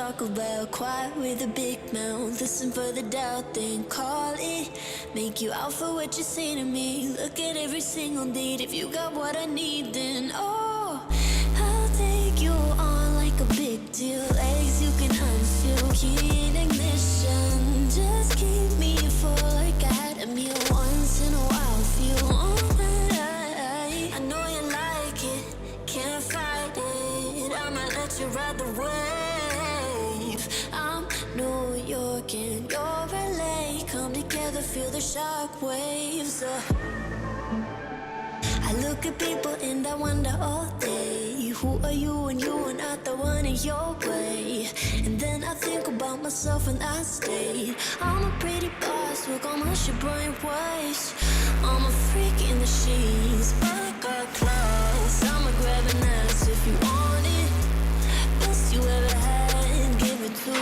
talk about. Quiet with a big mouth, listen for the doubt, then call it. Make you out for what you say to me. Look at every single date. If you got what I need, then oh, I'll take you on like a big deal. Legs you can unfeel, key in ignition. Just keep me full like I had a meal once in a while. Feel alright. I know you like it, can't fight it. I might let you ride the wave. I'm New York and you're LA. Come together, feel the shock waves. I look at people and I wonder all day, who are you and you are not the one in your way. And then I think about myself and I stay. I'm a pretty boss, look on my shit bright waist. I'm a freak in the sheets, but I got class. I'ma grab an ass if you want it. Best you ever had, give it to me.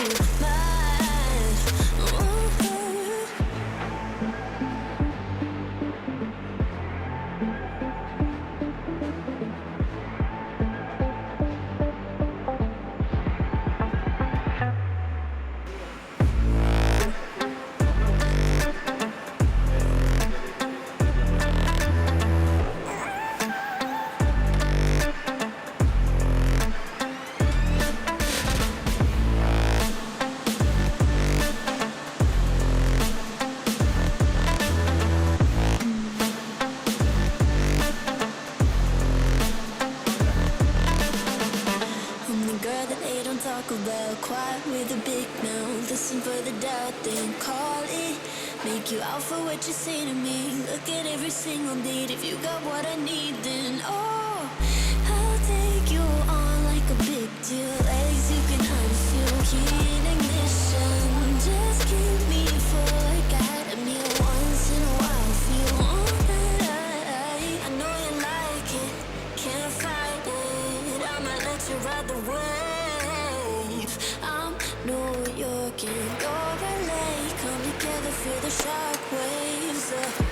Quiet with a big mouth, listen for the doubt, then call it. Make you out for what you say to me. Look at every single date. If you got what I need, then oh, I'll take you on like a big deal. Legs you can unfeel, key in ignition. Just keep me full like I had a meal once in a while. Feel alright. I know you like it, can't fight it. I might let you ride the wave. I'm New York and you're LA. Come together, feel the shock waves.